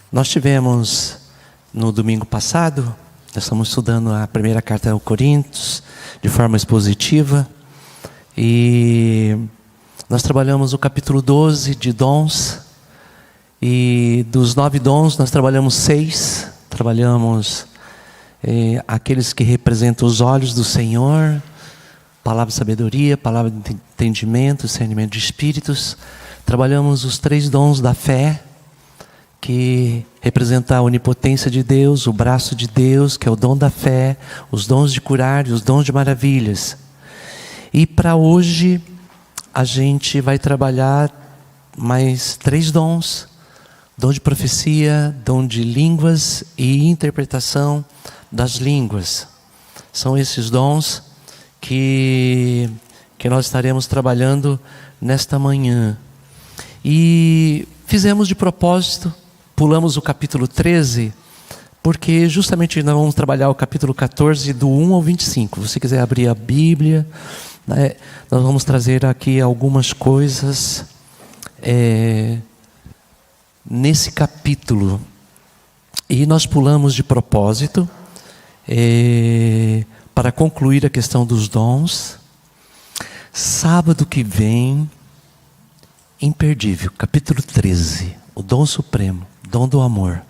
Nós tivemos no domingo passado, nós estamos estudando a primeira carta aos Coríntios de forma expositiva, e nós trabalhamos o capítulo 12 de dons, e dos 9 dons nós trabalhamos 6, trabalhamos aqueles que representam os olhos do Senhor, palavra de sabedoria, palavra de entendimento, discernimento de espíritos. Trabalhamos os 3 dons da fé, que representa a onipotência de Deus, o braço de Deus, que é o dom da fé, os dons de curar e os dons de maravilhas. E para hoje a gente vai trabalhar mais 3 dons: dom de profecia, dom de línguas e interpretação das línguas. São esses dons que nós estaremos trabalhando nesta manhã. E fizemos de propósito, pulamos o capítulo 13, porque justamente nós vamos trabalhar o capítulo 14 do 1 ao 25. Se você quiser abrir a Bíblia, nós vamos trazer aqui algumas coisas nesse capítulo. E nós pulamos de propósito para concluir a questão dos dons. Sábado que vem, imperdível, capítulo 13, o dom supremo, dom do amor,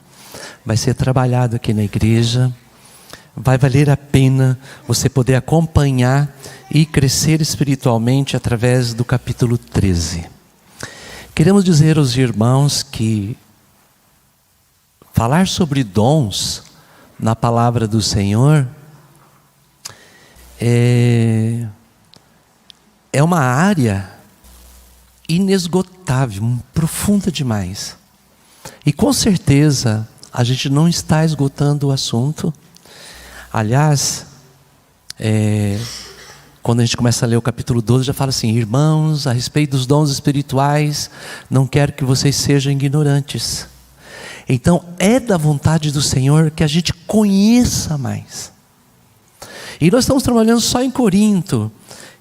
vai ser trabalhado aqui na igreja. Vai valer a pena você poder acompanhar e crescer espiritualmente através do capítulo 13. Queremos dizer aos irmãos que falar sobre dons na palavra do Senhor é uma área inesgotável, profunda demais. E com certeza a gente não está esgotando o assunto. Aliás, quando a gente começa a ler o capítulo 12, já fala assim: irmãos, a respeito dos dons espirituais, não quero que vocês sejam ignorantes. Então é da vontade do Senhor que a gente conheça mais. E nós estamos trabalhando só em Corinto.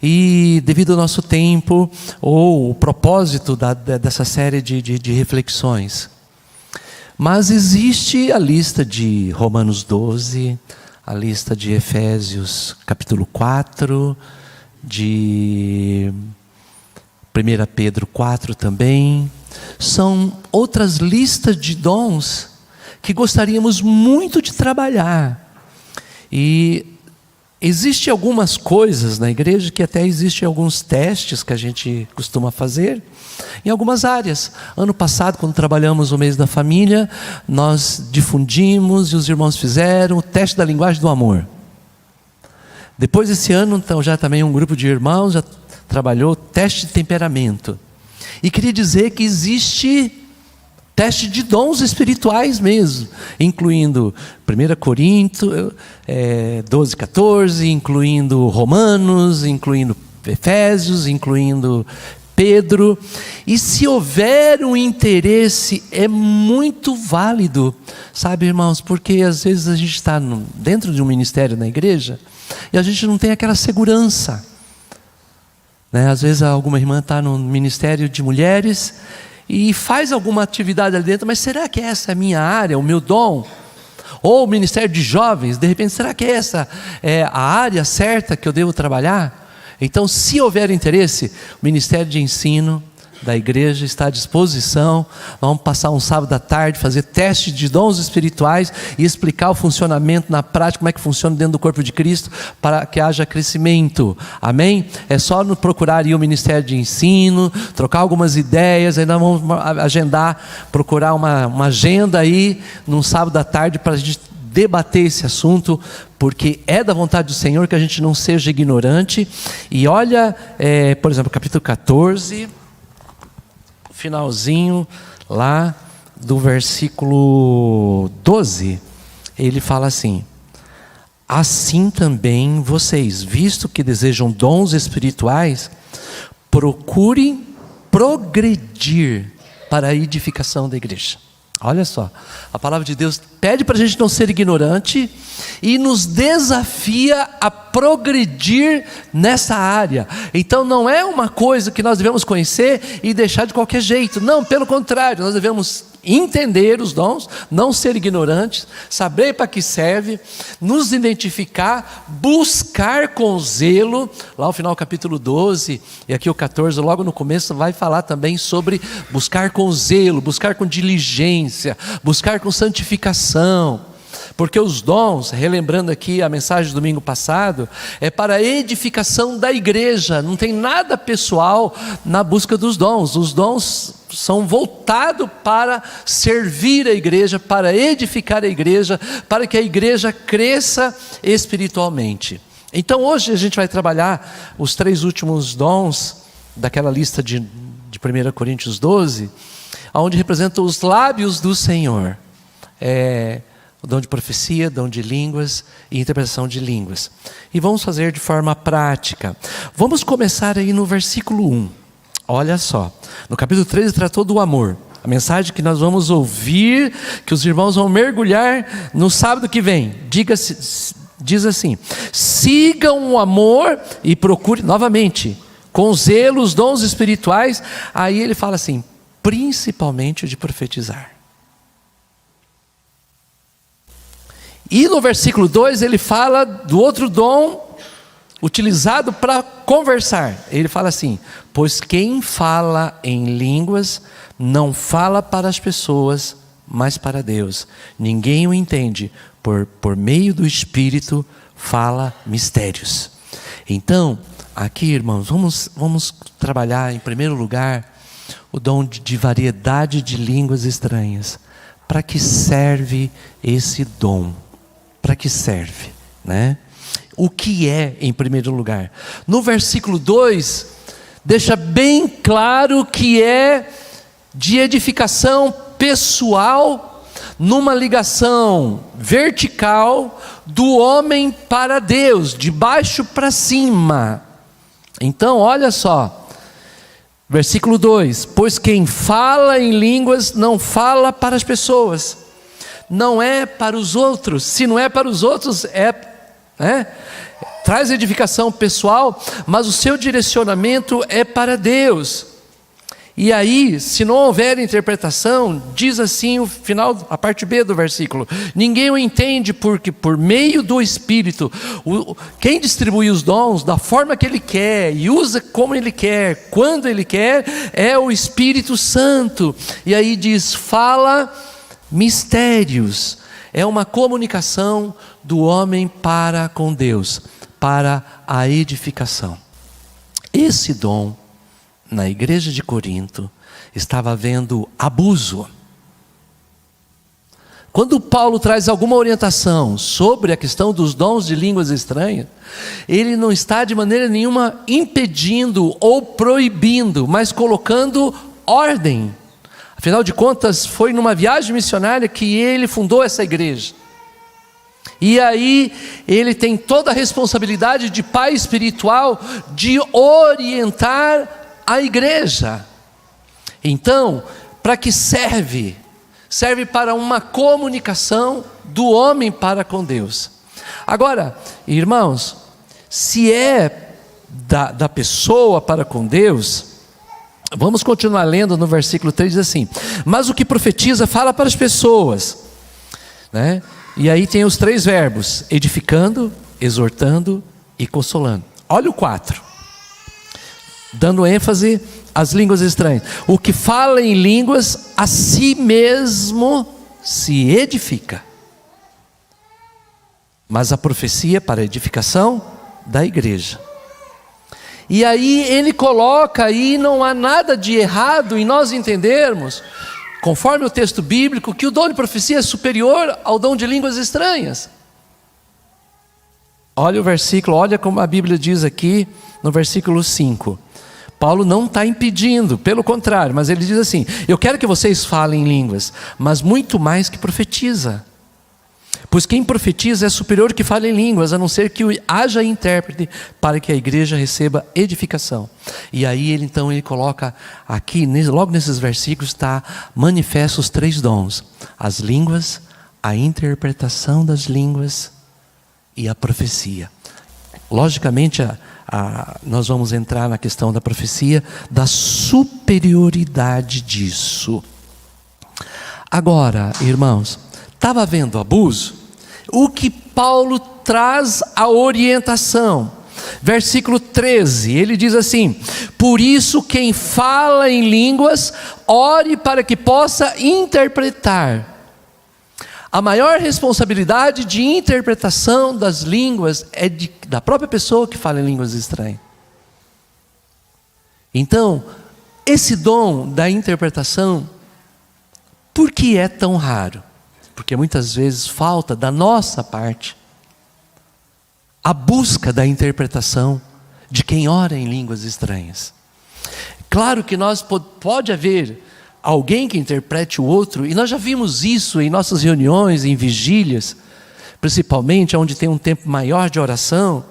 E devido ao nosso tempo, ou o propósito dessa série de reflexões. Mas existe a lista de Romanos 12, a lista de Efésios capítulo 4, de 1 Pedro 4 também. São outras listas de dons que gostaríamos muito de trabalhar. E existem algumas coisas na igreja que até existem alguns testes que a gente costuma fazer em algumas áreas. Ano passado, quando trabalhamos o mês da família, nós difundimos e os irmãos fizeram o teste da linguagem do amor. Depois desse ano, então, já também um grupo de irmãos já trabalhou o teste de temperamento. E queria dizer que existe teste de dons espirituais mesmo, incluindo 1 Coríntios 12, 14, incluindo Romanos, incluindo Efésios, incluindo Pedro. E se houver um interesse, é muito válido, sabe, irmãos, porque às vezes a gente está dentro de um ministério na igreja e a gente não tem aquela segurança, né? Às vezes alguma irmã está no ministério de mulheres e faz alguma atividade ali dentro, mas será que essa é a minha área, o meu dom? Ou o ministério de jovens, de repente, será que essa é a área certa que eu devo trabalhar? Então, se houver interesse, o Ministério de Ensino da igreja está à disposição. Vamos passar um sábado à tarde, fazer teste de dons espirituais e explicar o funcionamento na prática, como é que funciona dentro do corpo de Cristo, para que haja crescimento. Amém? É só nos procurar aí o Ministério de Ensino, trocar algumas ideias, aí nós vamos agendar, procurar uma agenda aí, num sábado à tarde, para a gente debater esse assunto, porque é da vontade do Senhor que a gente não seja ignorante. E olha, por exemplo, capítulo 14, finalzinho lá do versículo 12, ele fala assim: assim também vocês, visto que desejam dons espirituais, procurem progredir para a edificação da igreja. Olha só, a palavra de Deus pede para a gente não ser ignorante e nos desafia a progredir nessa área. Então não é uma coisa que nós devemos conhecer e deixar de qualquer jeito. Não, pelo contrário, nós devemos entender os dons, não ser ignorantes, saber para que serve, nos identificar, buscar com zelo. Lá no final capítulo 12 e aqui o 14, logo no começo, vai falar também sobre buscar com zelo, buscar com diligência, buscar com santificação. Porque os dons, relembrando aqui a mensagem do domingo passado, é para a edificação da igreja, não tem nada pessoal na busca dos dons. Os dons são voltados para servir a igreja, para edificar a igreja, para que a igreja cresça espiritualmente. Então hoje a gente vai trabalhar os 3 últimos dons daquela lista de 1 Coríntios 12, onde representam os lábios do Senhor. O dom de profecia, dom de línguas e interpretação de línguas. E vamos fazer de forma prática. Vamos começar aí no versículo 1. Olha só, no capítulo 13 tratou do amor. A mensagem que nós vamos ouvir, que os irmãos vão mergulhar no sábado que vem. Diz assim: sigam o amor e procure, novamente, com zelo os dons espirituais. Aí ele fala assim, principalmente o de profetizar. E no versículo 2 ele fala do outro dom utilizado para conversar. Ele fala assim: pois quem fala em línguas não fala para as pessoas, mas para Deus. Ninguém o entende, por meio do Espírito fala mistérios. Então, aqui, irmãos, vamos trabalhar em primeiro lugar o dom de variedade de línguas estranhas. Para que serve esse dom? Para que serve, né? O que é, em primeiro lugar? No versículo 2, deixa bem claro que é de edificação pessoal, numa ligação vertical do homem para Deus, de baixo para cima. Então, olha só, versículo 2: pois quem fala em línguas não fala para as pessoas, não é para os outros. Se não é para os outros, traz edificação pessoal, mas o seu direcionamento é para Deus. E aí, se não houver interpretação, diz assim o final, a parte B do versículo: ninguém o entende, porque por meio do Espírito, quem distribui os dons da forma que Ele quer, e usa como Ele quer, quando Ele quer, é o Espírito Santo. E aí diz, fala mistérios. É uma comunicação do homem para com Deus, para a edificação. Esse dom, na igreja de Corinto, estava havendo abuso. Quando Paulo traz alguma orientação sobre a questão dos dons de línguas estranhas, ele não está de maneira nenhuma impedindo ou proibindo, mas colocando ordem. Afinal de contas, foi numa viagem missionária que ele fundou essa igreja. E aí, ele tem toda a responsabilidade de pai espiritual de orientar a igreja. Então, para que serve? Serve para uma comunicação do homem para com Deus. Agora, irmãos, se é da pessoa para com Deus, vamos continuar lendo no versículo 3, diz assim: mas o que profetiza fala para as pessoas, né? E aí tem os 3 verbos: edificando, exortando e consolando. Olha o 4, dando ênfase às línguas estranhas. O que fala em línguas a si mesmo se edifica, mas a profecia para a edificação da igreja. E aí ele coloca aí, não há nada de errado em nós entendermos, conforme o texto bíblico, que o dom de profecia é superior ao dom de línguas estranhas. Olha o versículo, olha como a Bíblia diz aqui no versículo 5. Paulo não está impedindo, pelo contrário, mas ele diz assim: eu quero que vocês falem em línguas, mas muito mais que profetiza. Pois quem profetiza é superior que fala em línguas, a não ser que haja intérprete, para que a igreja receba edificação. E aí ele coloca aqui, logo nesses versículos, está manifesto os 3 dons: as línguas, a interpretação das línguas e a profecia. Logicamente, nós vamos entrar na questão da profecia, da superioridade disso. Agora, irmãos, estava havendo abuso? O que Paulo traz a orientação? Versículo 13, ele diz assim: por isso quem fala em línguas, ore para que possa interpretar. A maior responsabilidade de interpretação das línguas é da própria pessoa que fala em línguas estranhas. Então, esse dom da interpretação, por que é tão raro? Porque muitas vezes falta da nossa parte a busca da interpretação de quem ora em línguas estranhas. Claro que pode haver alguém que interprete o outro, e nós já vimos isso em nossas reuniões, em vigílias, principalmente onde tem um tempo maior de oração,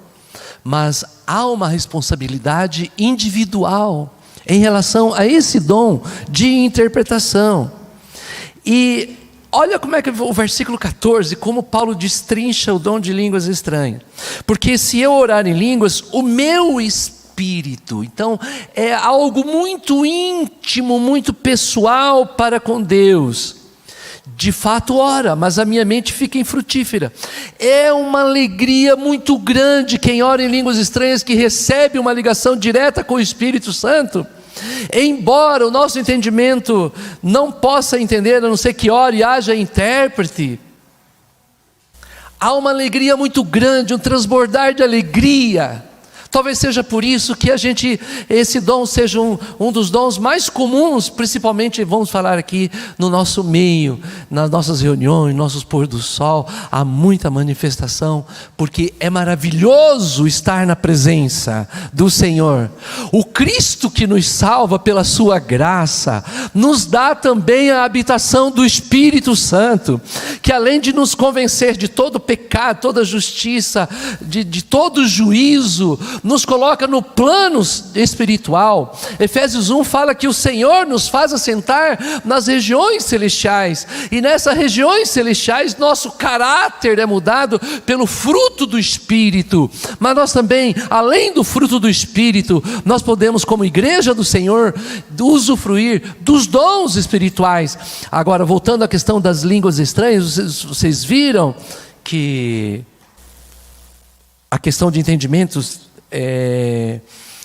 mas há uma responsabilidade individual em relação a esse dom de interpretação. E olha como é que o versículo 14, como Paulo destrincha o dom de línguas estranhas. Porque se eu orar em línguas, o meu espírito, então é algo muito íntimo, muito pessoal para com Deus. De fato ora, mas a minha mente fica infrutífera. É uma alegria muito grande quem ora em línguas estranhas, que recebe uma ligação direta com o Espírito Santo. Embora o nosso entendimento não possa entender, a não ser que ore e haja intérprete, há uma alegria muito grande, um transbordar de alegria. Talvez seja por isso que esse dom seja um dos dons mais comuns, principalmente, vamos falar aqui, no nosso meio, nas nossas reuniões, nossos pôr do sol, há muita manifestação, porque é maravilhoso estar na presença do Senhor. O Cristo que nos salva pela sua graça, nos dá também a habitação do Espírito Santo, que além de nos convencer de todo pecado, toda justiça, de todo juízo, nos coloca no plano espiritual. Efésios 1 fala que o Senhor nos faz assentar nas regiões celestiais, e nessas regiões celestiais nosso caráter é mudado pelo fruto do Espírito. Mas nós também, além do fruto do Espírito, nós podemos, como igreja do Senhor, usufruir dos dons espirituais. Agora, voltando à questão das línguas estranhas, vocês viram que a questão de entendimentos,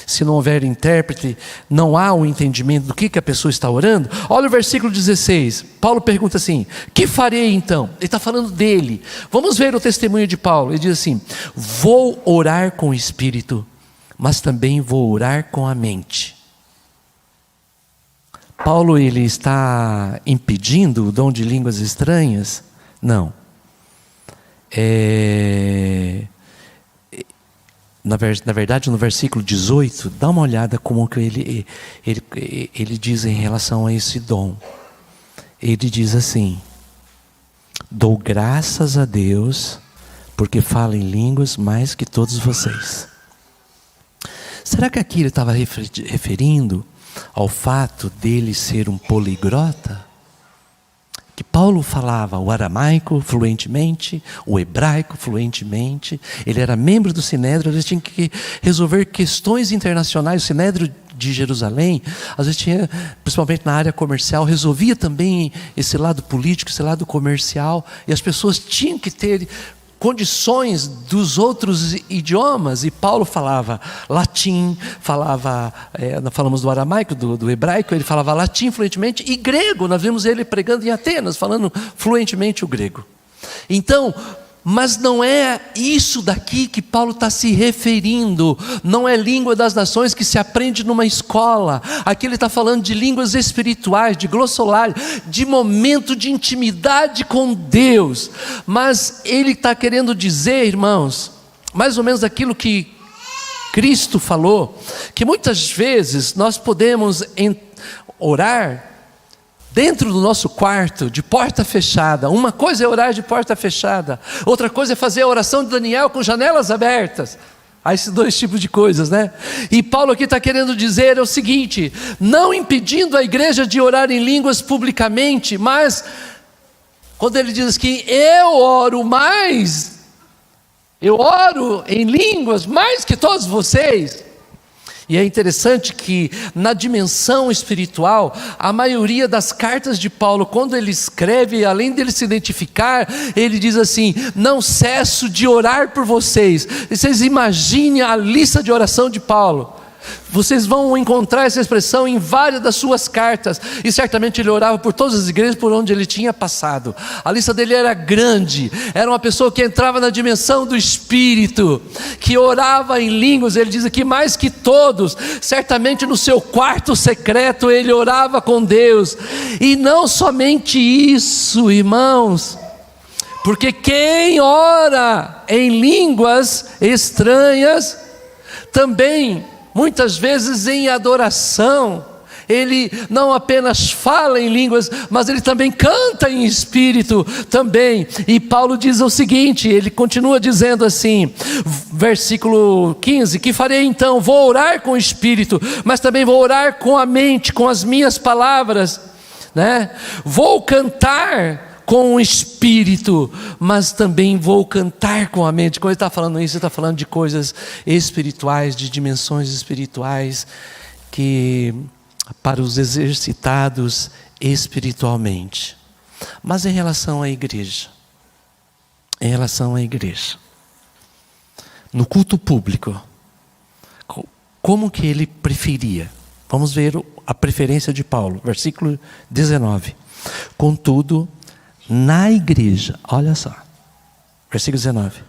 se não houver intérprete, não há um entendimento do que a pessoa está orando. Olha o versículo 16, Paulo pergunta assim: que farei então? Ele está falando dele. Vamos ver o testemunho de Paulo. Ele diz assim: vou orar com o espírito, mas também vou orar com a mente. Paulo, ele está impedindo o dom de línguas estranhas? Não. Na verdade, no versículo 18, dá uma olhada como que ele diz em relação a esse dom. Ele diz assim: dou graças a Deus, porque falo em línguas mais que todos vocês. Será que aqui ele estava referindo ao fato dele ser um poliglota? Que Paulo falava o aramaico fluentemente, o hebraico fluentemente, ele era membro do Sinédrio, ele tinha que resolver questões internacionais. O Sinédrio de Jerusalém, às vezes tinha, principalmente na área comercial, resolvia também esse lado político, esse lado comercial, e as pessoas tinham que ter condições dos outros idiomas, e Paulo falava latim, nós falamos do aramaico, do hebraico, ele falava latim fluentemente, e grego, nós vimos ele pregando em Atenas, falando fluentemente o grego. Então, mas não é isso daqui que Paulo está se referindo, não é língua das nações que se aprende numa escola. Aqui ele está falando de línguas espirituais, de glossolalia, de momento de intimidade com Deus. Mas ele está querendo dizer, irmãos, mais ou menos aquilo que Cristo falou, que muitas vezes nós podemos orar dentro do nosso quarto, de porta fechada. Uma coisa é orar de porta fechada, outra coisa é fazer a oração de Daniel com janelas abertas. Há esses dois tipos de coisas, né? E Paulo aqui está querendo dizer o seguinte: não impedindo a igreja de orar em línguas publicamente, mas quando ele diz que eu oro em línguas mais que todos vocês. E é interessante que na dimensão espiritual, a maioria das cartas de Paulo, quando ele escreve, além dele se identificar, ele diz assim: não cesso de orar por vocês. E vocês imaginem a lista de oração de Paulo. Vocês vão encontrar essa expressão em várias das suas cartas. E certamente ele orava por todas as igrejas por onde ele tinha passado. A lista dele era grande. Era uma pessoa que entrava na dimensão do Espírito, que orava em línguas. Ele diz aqui: mais que todos. Certamente no seu quarto secreto ele orava com Deus. E não somente isso, irmãos, porque quem ora em línguas estranhas também, muitas vezes em adoração, ele não apenas fala em línguas, mas ele também canta em espírito também. E Paulo diz o seguinte, ele continua dizendo assim, versículo 15: que farei então? Vou orar com o espírito, mas também vou orar com a mente, com as minhas palavras, né? Vou cantar com o espírito, mas também vou cantar com a mente. Quando ele está falando isso, ele está falando de coisas espirituais, de dimensões espirituais, que para os exercitados espiritualmente. Mas em relação à igreja, no culto público, como que ele preferia? Vamos ver a preferência de Paulo, versículo 19. Contudo, na igreja, olha só, versículo 19: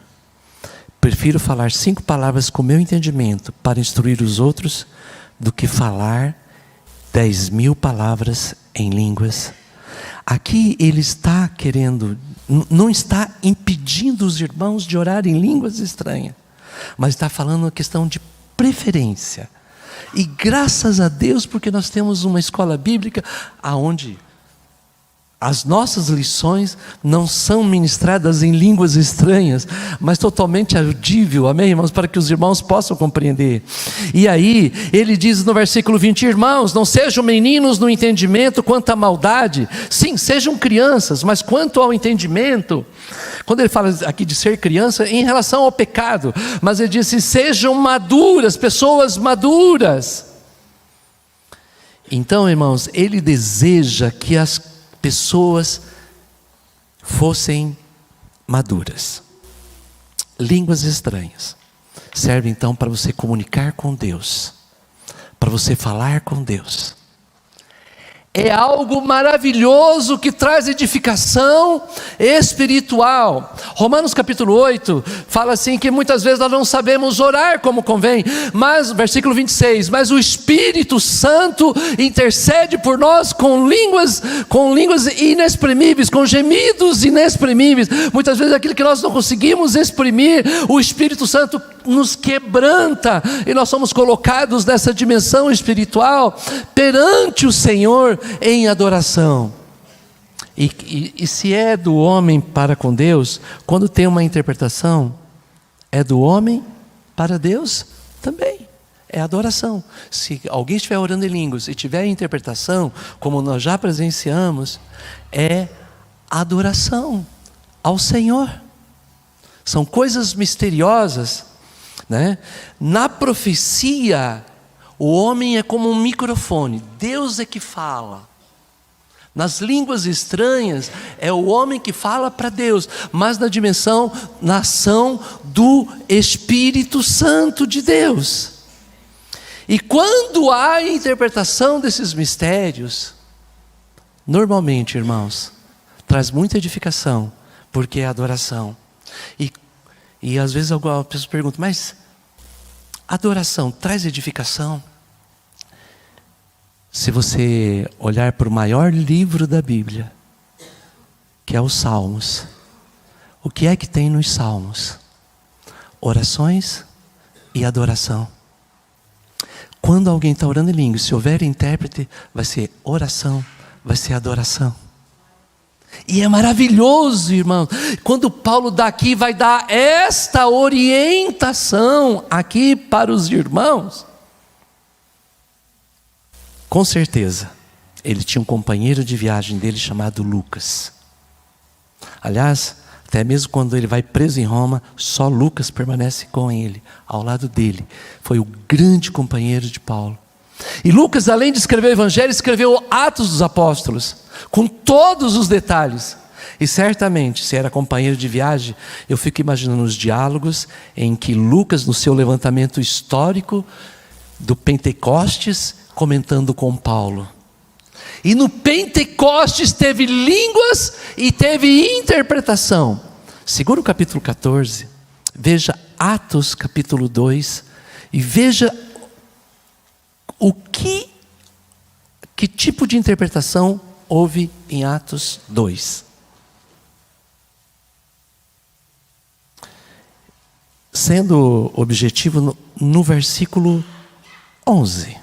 prefiro falar 5 palavras com meu entendimento para instruir os outros, do que falar 10.000 palavras em línguas. Aqui ele está querendo, não está impedindo os irmãos de orar em línguas estranhas, mas está falando uma questão de preferência. E graças a Deus, porque nós temos uma escola bíblica aonde as nossas lições não são ministradas em línguas estranhas, mas totalmente audível, amém, irmãos? Para que os irmãos possam compreender. E aí, ele diz no versículo 20: irmãos, não sejam meninos no entendimento quanto à maldade. Sim, sejam crianças, mas quanto ao entendimento, quando ele fala aqui de ser criança, em relação ao pecado, mas ele diz assim: sejam maduras, pessoas maduras. Então, irmãos, ele deseja que as pessoas fossem maduras. Línguas estranhas servem então para você comunicar com Deus, para você falar com Deus. É algo maravilhoso que traz edificação espiritual. Romanos capítulo 8 fala assim que muitas vezes nós não sabemos orar como convém, mas, versículo 26, mas o Espírito Santo intercede por nós com línguas inexprimíveis, com gemidos inexprimíveis. Muitas vezes aquilo que nós não conseguimos exprimir, o Espírito Santo nos quebranta, e nós somos colocados nessa dimensão espiritual perante o Senhor em adoração. E se é do homem para com Deus, quando tem uma interpretação, é do homem para Deus também, é adoração. Se alguém estiver orando em línguas e tiver interpretação, como nós já presenciamos, é adoração ao Senhor. São coisas misteriosas, né? Na profecia, o homem é como um microfone, Deus é que fala. Nas línguas estranhas, é o homem que fala para Deus, mas na ação do Espírito Santo de Deus. E quando há interpretação desses mistérios, normalmente, irmãos, traz muita edificação, porque é adoração. E às vezes algumas pessoas perguntam: mas adoração traz edificação? Se você olhar para o maior livro da Bíblia, que é os Salmos, o que é que tem nos Salmos? Orações e adoração. Quando alguém está orando em língua, se houver intérprete, vai ser oração vai ser adoração. E é maravilhoso, irmão, quando Paulo daqui vai dar esta orientação aqui para os irmãos. Com certeza, ele tinha um companheiro de viagem dele chamado Lucas. Aliás, até mesmo quando ele vai preso em Roma, só Lucas permanece com ele, ao lado dele. Foi o grande companheiro de Paulo. E Lucas, além de escrever o Evangelho, escreveu Atos dos Apóstolos, com todos os detalhes. E certamente, se era companheiro de viagem, eu fico imaginando os diálogos em que Lucas, no seu levantamento histórico do Pentecostes, comentando com Paulo. E no Pentecostes teve línguas e teve interpretação. Segura o capítulo 14, veja Atos capítulo 2 e veja que tipo de interpretação houve em Atos 2. Sendo objetivo no versículo 11.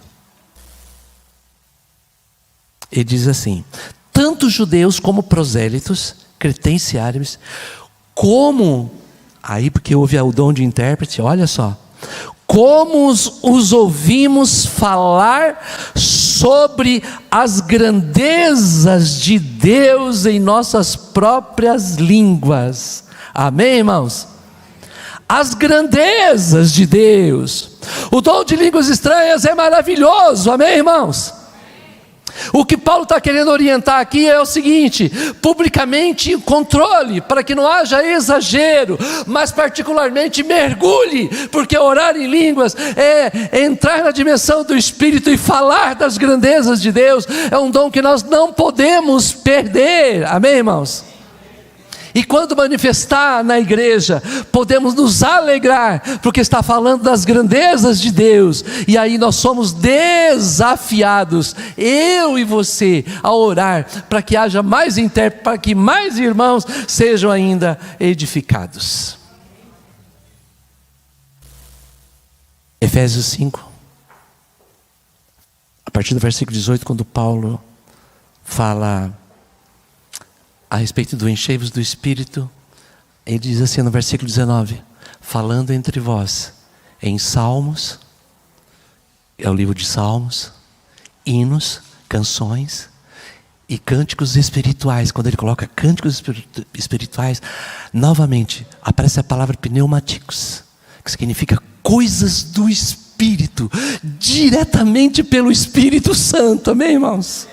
Ele diz assim: tanto judeus como prosélitos, cretenses e árabes, como, aí porque houve o dom de intérprete, olha só, como os ouvimos falar sobre as grandezas de Deus em nossas próprias línguas. Amém, irmãos? As grandezas de Deus. O dom de línguas estranhas é maravilhoso, amém, irmãos? O que Paulo está querendo orientar aqui é o seguinte: publicamente controle, para que não haja exagero, mas particularmente mergulhe, porque orar em línguas é entrar na dimensão do Espírito e falar das grandezas de Deus. É um dom que nós não podemos perder, amém, irmãos? E quando manifestar na igreja, podemos nos alegrar, porque está falando das grandezas de Deus. E aí nós somos desafiados, eu e você, a orar, para que haja mais intérpretes, para que mais irmãos sejam ainda edificados. Efésios 5, a partir do versículo 18, quando Paulo fala a respeito do enchei-vos do Espírito, ele diz assim no versículo 19: falando entre vós em salmos, é o livro de Salmos, hinos, canções e cânticos espirituais. Quando ele coloca cânticos espirituais, novamente aparece a palavra pneumáticos, que significa coisas do Espírito, diretamente pelo Espírito Santo, amém, irmãos?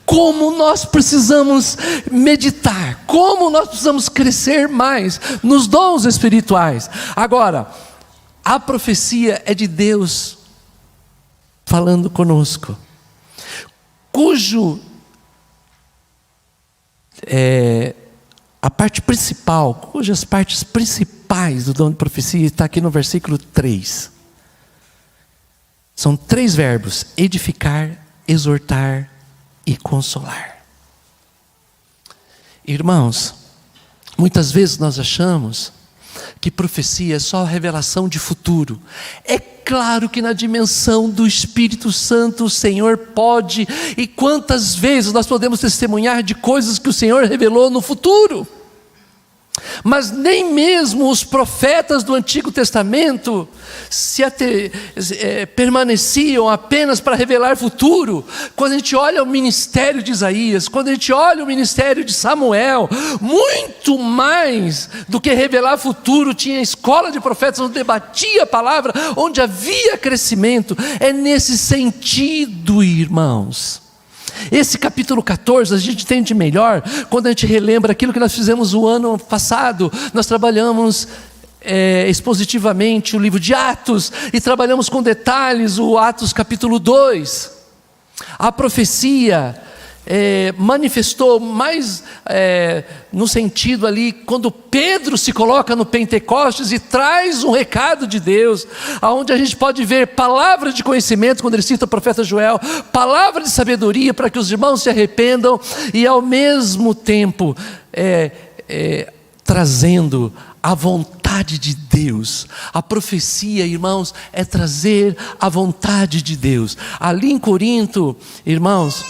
Como nós precisamos meditar, como nós precisamos crescer mais nos dons espirituais. Agora, a profecia é de Deus falando conosco, a parte principal, cujas partes principais do dom de profecia está aqui no versículo 3. São 3 verbos: edificar, exortar e consolar. Irmãos, muitas vezes nós achamos que profecia é só revelação de futuro. É claro que na dimensão do Espírito Santo o Senhor pode, e quantas vezes nós podemos testemunhar de coisas que o Senhor revelou no futuro. Mas nem mesmo os profetas do Antigo Testamento permaneciam apenas para revelar futuro. Quando a gente olha o ministério de Isaías, quando a gente olha o ministério de Samuel, muito mais do que revelar futuro, tinha escola de profetas onde debatia a palavra, onde havia crescimento. É nesse sentido, irmãos. Esse capítulo 14 a gente entende melhor quando a gente relembra aquilo que nós fizemos o ano passado. Nós trabalhamos expositivamente o livro de Atos e trabalhamos com detalhes o Atos capítulo 2. A profecia manifestou mais no sentido ali, quando Pedro se coloca no Pentecostes e traz um recado de Deus, aonde a gente pode ver palavra de conhecimento, quando ele cita o profeta Joel, palavra de sabedoria para que os irmãos se arrependam, e ao mesmo tempo trazendo a vontade de Deus. A profecia, irmãos, é trazer a vontade de Deus. Ali em Corinto, irmãos,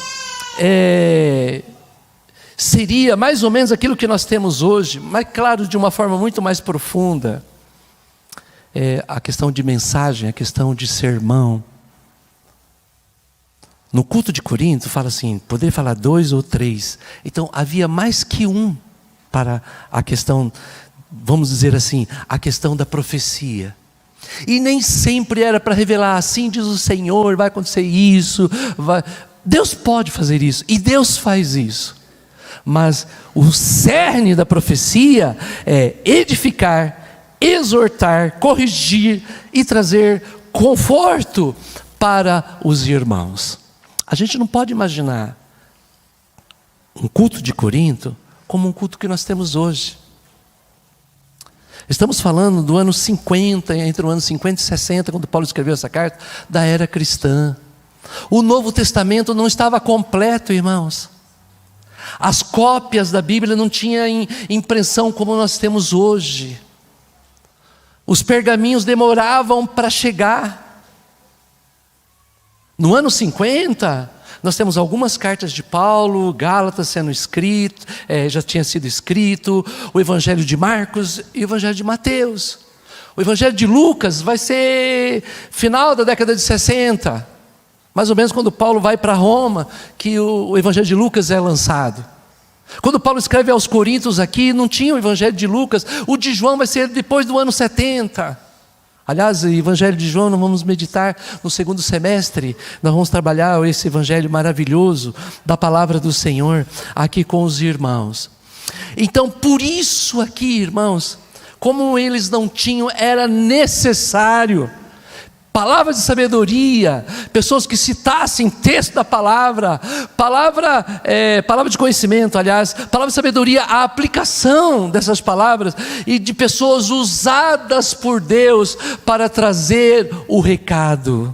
seria mais ou menos aquilo que nós temos hoje, mas claro, de uma forma muito mais profunda. A questão de mensagem, a questão de sermão. No culto de Corinto, fala assim, poderia falar 2 ou 3. Então, havia mais que um para a questão, vamos dizer assim, a questão da profecia. E nem sempre era para revelar, assim diz o Senhor, vai acontecer isso. Deus pode fazer isso, e Deus faz isso. Mas o cerne da profecia é edificar, exortar, corrigir e trazer conforto para os irmãos. A gente não pode imaginar um culto de Corinto como um culto que nós temos hoje. Estamos falando do ano 50, entre o ano 50 e 60, quando Paulo escreveu essa carta, da era cristã. O Novo Testamento não estava completo, irmãos. As cópias da Bíblia não tinham impressão como nós temos hoje. Os pergaminhos demoravam para chegar. No ano 50, nós temos algumas cartas de Paulo, Gálatas sendo escrito, já tinha sido escrito, o Evangelho de Marcos e o Evangelho de Mateus. O Evangelho de Lucas vai ser final da década de 60, mais ou menos quando Paulo vai para Roma, que o Evangelho de Lucas é lançado. Quando Paulo escreve aos Coríntios aqui, não tinha o Evangelho de Lucas, o de João vai ser depois do ano 70. Aliás, o Evangelho de João nós vamos meditar no segundo semestre, nós vamos trabalhar esse Evangelho maravilhoso da palavra do Senhor aqui com os irmãos. Então, por isso aqui, irmãos, como eles não tinham, era necessário palavras de sabedoria, pessoas que citassem texto da palavra, palavra de conhecimento, aliás, palavra de sabedoria, a aplicação dessas palavras, e de pessoas usadas por Deus para trazer o recado.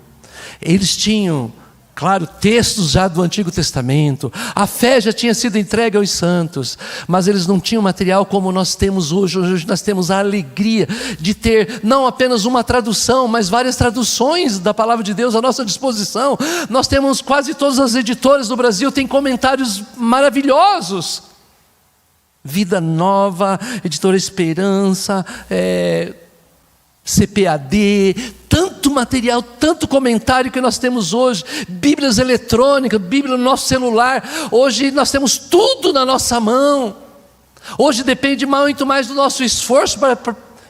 Eles tinham, claro, textos já do Antigo Testamento, a fé já tinha sido entregue aos santos, mas eles não tinham material como nós temos hoje. Hoje nós temos a alegria de ter não apenas uma tradução, mas várias traduções da palavra de Deus à nossa disposição. Nós temos quase todas as editoras do Brasil, têm comentários maravilhosos. Vida Nova, Editora Esperança, CPAD, tanto material, tanto comentário que nós temos hoje, Bíblias eletrônicas, Bíblia no nosso celular. Hoje nós temos tudo na nossa mão. Hoje depende muito mais do nosso esforço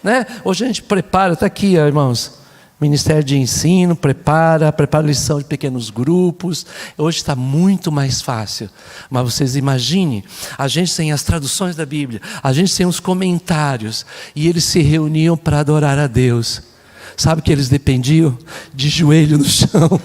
né? Hoje a gente prepara, está aqui, ó, irmãos, Ministério de Ensino, prepara lição de pequenos grupos. Hoje está muito mais fácil. Mas vocês imaginem, a gente sem as traduções da Bíblia, a gente sem os comentários, e eles se reuniam para adorar a Deus. Sabe que eles dependiam de joelho no chão,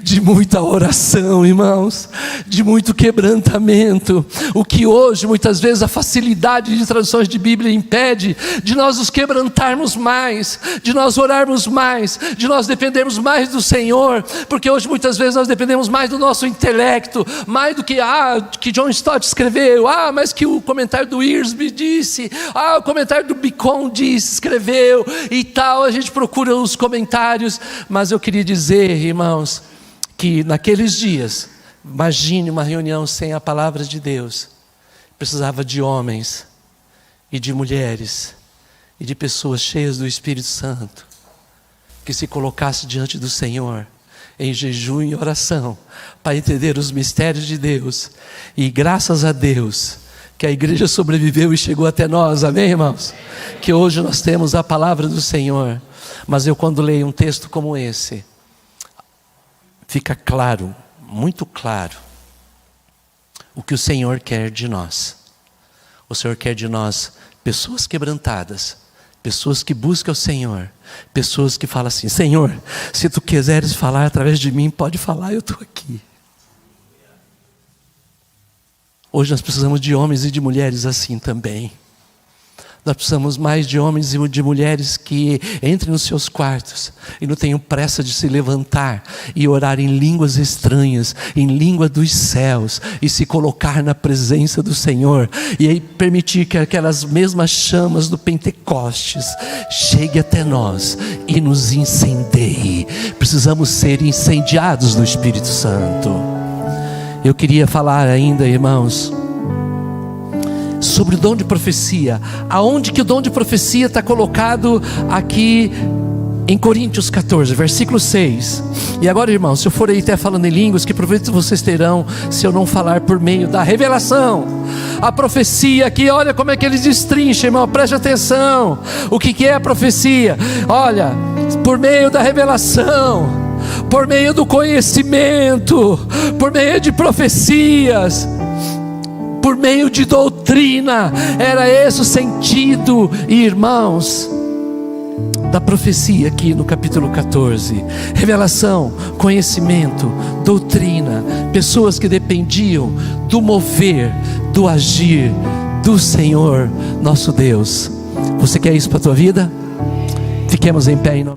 de muita oração, irmãos, de muito quebrantamento. O que hoje, muitas vezes, a facilidade de traduções de Bíblia impede de nós nos quebrantarmos mais, de nós orarmos mais, de nós dependermos mais do Senhor, porque hoje, muitas vezes, nós dependemos mais do nosso intelecto, mais do que John Stott escreveu, mas que o comentário do Wiersbe disse, o comentário do Bicon disse, escreveu e tal. A gente procura os comentários, mas eu queria dizer, irmãos, que naqueles dias, imagine uma reunião sem a palavra de Deus. Precisava de homens e de mulheres e de pessoas cheias do Espírito Santo, que se colocasse diante do Senhor em jejum e oração, para entender os mistérios de Deus. E graças a Deus que a igreja sobreviveu e chegou até nós, amém, irmãos? Que hoje nós temos a palavra do Senhor. Mas eu, quando leio um texto como esse, fica claro, muito claro, o que o Senhor quer de nós. O Senhor quer de nós pessoas quebrantadas, pessoas que buscam o Senhor, pessoas que falam assim: Senhor, se tu quiseres falar através de mim, pode falar, eu estou aqui. Hoje nós precisamos de homens e de mulheres assim também. Nós precisamos mais de homens e de mulheres que entrem nos seus quartos e não tenham pressa de se levantar e orar em línguas estranhas, em língua dos céus, e se colocar na presença do Senhor, e aí permitir que aquelas mesmas chamas do Pentecostes chegue até nós e nos incendeie. Precisamos ser incendiados do Espírito Santo. Eu queria falar ainda, irmãos, sobre o dom de profecia. Aonde que o dom de profecia está colocado aqui em Coríntios 14, versículo 6. E agora, irmãos, se eu for aí até falando em línguas, que proveito vocês terão se eu não falar por meio da revelação? A profecia aqui, olha como é que eles destrincham, irmão, preste atenção. O que é a profecia? Olha, por meio da revelação, por meio do conhecimento, por meio de profecias, por meio de doutrina. Era esse o sentido, irmãos, da profecia aqui no capítulo 14. Revelação, conhecimento, doutrina. Pessoas que dependiam do mover, do agir do Senhor nosso Deus. Você quer isso para a tua vida? Fiquemos em pé em nome